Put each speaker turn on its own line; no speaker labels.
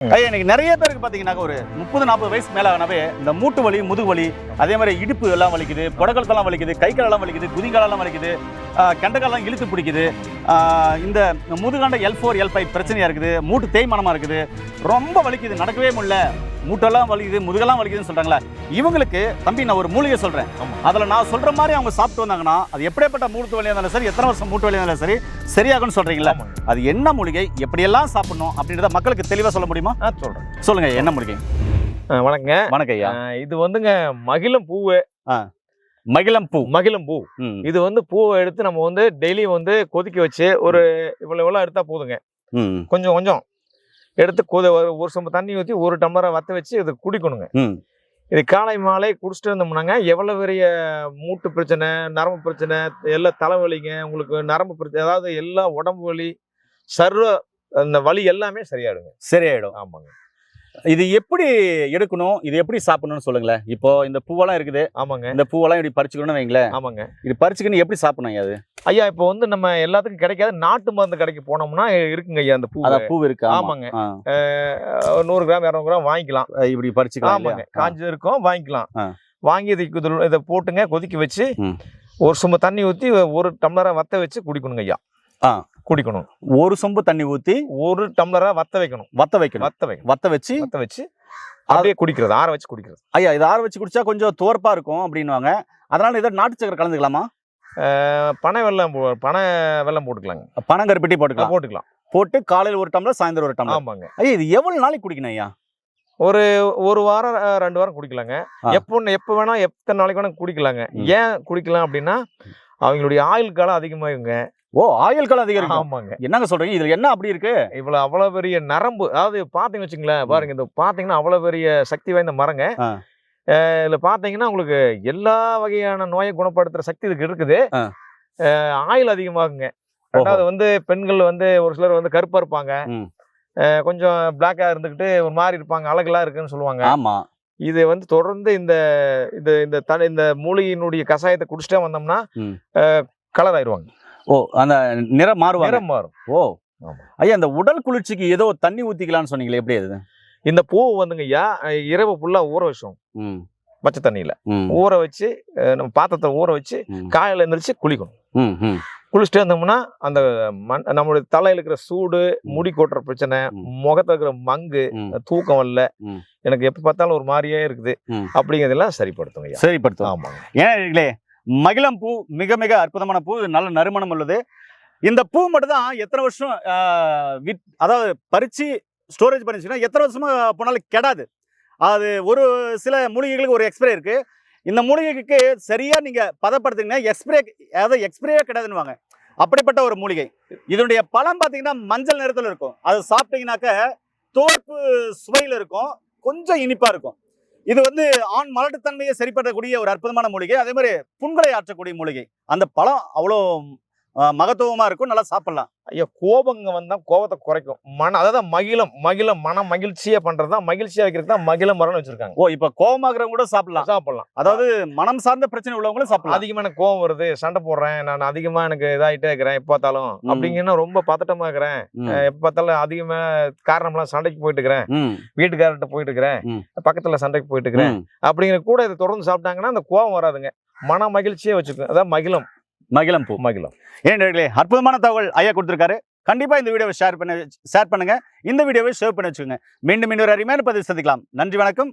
ஐயா இன்னைக்கு நிறைய பேருக்கு பார்த்தீங்கன்னாக்க ஒரு 30-40 வயசு மேலே ஆனவே இந்த மூட்டு வலி, முதுகு வலி, அதே மாதிரி இடுப்பு எல்லாம் வலிக்குது, புடக்கலத்தெல்லாம் வலிக்குது, கை காலெல்லாம் வலிக்குது, குதிங்காலெல்லாம் வலிக்குது, கெண்டக்காலெல்லாம் இழுத்து பிடிக்குது, இந்த முதுகாண்ட L4, L5 பிரச்சனையாக இருக்குது, மூட்டு தேய்மானமாக இருக்குது, ரொம்ப வலிக்குது, நடக்கவே முடியல, மூட்டெல்லாம் வலிக்குது, முதுகெல்லாம் வலிக்குதுன்னு சொல்கிறாங்களே, இவங்களுக்கு தம்பி நான் ஒரு மூலிகை சொல்கிறேன். அதில் நான் சொல்கிற மாதிரி அவங்க சாப்பிட்டு வந்தாங்கன்னா அது எப்படிப்பட்ட மூட்டு வலியாக இருந்தாலும் சரி, எத்தனை வருஷம் மூட்டு வலியாக இருந்தாலும் சரி சரியாகும்னு சொல்கிறீங்களா? அது என்ன மூலிகை, எப்படியெல்லாம் சாப்பிடணும் அப்படின்றத மக்களுக்கு தெளிவாக சொல்ல முடியுமா?
சொல்கிறேன்.
சொல்லுங்க, என்ன மூலிகை?
வணக்கங்க.
வணக்கம் ஐயா.
இது வந்துங்க மகிழம் பூவு.
மகிழம் பூ.
மகிழம் பூ. இது வந்து பூவை எடுத்து நம்ம வந்து டெய்லி வந்து கொதிக்க வச்சு ஒரு இவ்வளோ எடுத்தா போதுங்க. கொஞ்சம் கொஞ்சம் எடுத்து ஒரு சொம்பு தண்ணி ஊற்றி ஒரு டம்ளரை வற்ற வச்சு இதை குடிக்கணுங்க. இது காலை மாலை குடிச்சிட்டு இருந்தோம்னாங்க எவ்வளோ பெரிய மூட்டு பிரச்சனை, நரம்பு பிரச்சனை, எல்லா தலைவலிங்க, உங்களுக்கு நரம்பு பிரச்சனை, அதாவது எல்லா உடம்பு வலி, சர்வ அந்த வலி எல்லாமே சரியாயிடும். ஆமாங்க.
இது எப்படி எடுக்கணும், இது எப்படி சாப்பிடணும்னு சொல்லுங்களேன். இப்போ இந்த பூவெல்லாம் இருக்குது.
ஆமாங்க.
இந்த பூவெல்லாம் இப்படி பறிச்சுக்கணும்னு வைங்களேன்.
ஆமாங்க.
இது பறிச்சுக்கணும் எப்படி சாப்பிடணும் அது?
ஐயா இப்போ வந்து நம்ம எல்லாத்துக்கும் கிடைக்காது, நாட்டு மருந்து கடைக்கு போனோம்னா இருக்குங்க ஐயா அந்த பூ.
பூ இருக்கு.
ஆமாங்க. 100 கிராம் 200 கிராம் வாங்கிக்கலாம்.
இப்படி பறிச்சுக்கலாம்.
ஆமாங்க. காஞ்சு இருக்கும், வாங்கிக்கலாம். வாங்கி இதை போட்டுங்க கொதிக்க வச்சு ஒரு சொம்பு தண்ணி ஊற்றி ஒரு டம்ளரை வத்த வச்சு குடிக்கணுங்க ஐயா. குடிக்கணும்.
ஒரு சொம்பு தண்ணி ஊற்றி ஒரு
டம்ளரா வத்த வைக்கணும். வத்த வச்சு அப்படியே குடிக்கிறது, ஆற வச்சு குடிக்கிறது.
ஐயா இது ஆற வச்சு குடிச்சா கொஞ்சம் துவர்ப்பா இருக்கும் அப்படின்னுவாங்க. அதனால இதை நாட்டு சக்கரை கலந்துக்கலாமா?
பனை வெல்லம் போட்டுக்கலாங்க.
பனங்கருப்பட்டி போட்டுக்கலாம். போட்டு காலையில் ஒரு டம்ளர், சாயந்தரம் ஒரு டம்ளர்.
ஆமாங்க.
ஐயா இது எவ்வளவு நாளைக்கு குடிக்கணும் ஐயா?
ஒரு வாரம் 2 வாரம் குடிக்கலாங்க. எப்போ வேணா எத்தனை நாளைக்கு வேணா குடிக்கலாங்க. ஏன் குடிக்கலாம் அப்படின்னா அவங்களுடைய ஆயுள் காலம் அதிகமாகுங்க.
ஆயுள் காலம் அதிகம்.
ஆமாங்க.
என்னங்க சொல்றீங்க? இதுல என்ன அப்படி இருக்கு?
அவ்வளவு பெரிய நரம்பு, அதாவது பாத்தீங்கன்னு வச்சுங்களேன், பாருங்க இந்த பாத்தீங்கன்னா அவ்வளவு பெரிய சக்தி வாய்ந்த மரங்க. இதுல பாத்தீங்கன்னா உங்களுக்கு எல்லா வகையான நோயை குணப்படுத்துற சக்தி இதுக்கு இருக்குது. ஆயுள் அதிகமாகுங்க. ரெண்டாவது வந்து பெண்கள் வந்து ஒரு சிலர் வந்து கருப்பா இருப்பாங்க, கொஞ்சம் பிளாக்கா இருந்துகிட்டு ஒரு மாதிரி இருப்பாங்க, அழகெல்லாம் இருக்குன்னு சொல்லுவாங்க.
ஆமா. இது
வந்து தொடர்ந்து இந்த மூலிகையினுடைய கஷாயத்தை குடிச்சிட்டே வந்தோம்னா கலர் ஆயிடுவாங்க.
அந்த நிறம் மாறும்.
ஐயா
இந்த உடல் குளிர்ச்சிக்கு ஏதோ தண்ணி ஊத்திக்கலாம்னு சொன்னீங்களே, எப்படி அது?
இந்த பூ வந்துங்க ஐயா இரவு ஃபுல்லா ஊற வச்சோம். பச்சை தண்ணியில ஊற வச்சு நம்ம பாத்திரத்தை ஊற வச்சு காலையில எந்திரிச்சு குளிக்கணும். குளிச்சுட்டு இருந்தோம்னா அந்த நம்மளுடைய தலையில இருக்கிற சூடு, முடி கொட்டுற பிரச்சனை, முகத்துல இருக்கிற மங்கு, தூக்கம் வரல, எனக்கு எப்ப பார்த்தாலும் ஒரு மாதிரியே இருக்குது அப்படிங்கிறதெல்லாம் சரிப்படுத்தும். ஆமாங்க.
ஏன்னா மகிழம் பூ மிக மிக அற்புதமான பூ, நல்ல நறுமணம் உள்ளது. இந்த பூ மட்டும் தான் எத்தனை வருஷம் அதாவது பறிச்சு ஸ்டோரேஜ் பண்ணிச்சுன்னா எத்தனை வருஷமா போனாலும் கெடாது. அது ஒரு சில மூலிகைகளுக்கு ஒரு எக்ஸ்பிரே இருக்கு. இந்த மூலிகைக்கு சரியா நீங்க பதப்படுத்திங்கன்னா எக்ஸ்பிரே கிடையாதுன்னு. அப்படிப்பட்ட ஒரு மூலிகை. இதனுடைய பழம் பார்த்தீங்கன்னா மஞ்சள் நிறத்தில் இருக்கும். அது சாப்பிட்டீங்கன்னாக்க தோற்பு சுவையில் இருக்கும், கொஞ்சம் இனிப்பா இருக்கும். இது வந்து ஆண் மலட்டுத்தன்மையை சரிப்படுத்தக்கூடிய ஒரு அற்புதமான மூலிகை. அதே மாதிரி புண்களை ஆற்றக்கூடிய மூலிகை. அந்த பழம் அவ்வளோ மகத்துவமா இருக்கும், நல்லா சாப்பிடலாம்.
ஐயா கோபங்க வந்தா கோபத்தை குறைக்கும். அதாவது மகிழம் மன மகிழ்ச்சியா பண்றதுதான், மகிழ்ச்சியா வைக்கிறது தான் மகிழ மரம்னு வச்சிருக்காங்க.
இப்ப கோபமாகறவங்க கூட சாப்பிடலாம். அதாவது மனம் சார்ந்த பிரச்சனை உள்ளவங்களும் சாப்பிடலாம்.
அதிகமா எனக்கு கோபம் வருது, சண்டை போடுறேன், நான் அதிகமா எனக்கு இதாயிட்டே இருக்கிறேன், எப்ப பார்த்தாலும் அப்படிங்கன்னா ரொம்ப பதட்டமா இருக்கிறேன், எப்ப பார்த்தாலும் அதிகமா காரணம்லாம் சண்டைக்கு போயிட்டு இருக்கிறேன், வீட்டுக்காரர்கிட்ட போயிட்டு இருக்கிறேன், பக்கத்துல சண்டைக்கு போயிட்டு இருக்கிறேன் அப்படிங்கிற கூட இதை தொடர்ந்து சாப்பிட்டாங்கன்னா அந்த கோபம் வராதுங்க, மன மகிழ்ச்சியே வச்சுக்கும். அதான் மகிழம் பூ.
ஏன் அற்புதமான தகவல் ஐயா கொடுத்திருக்காரு. கண்டிப்பா இந்த வீடியோவை ஷேர் பண்ணுங்க. இந்த வீடியோவை சேவ் பண்ணி வச்சுக்கோங்க. மீண்டும் இன்னொரு அருமையான பதிவு சந்திக்கலாம். நன்றி, வணக்கம்.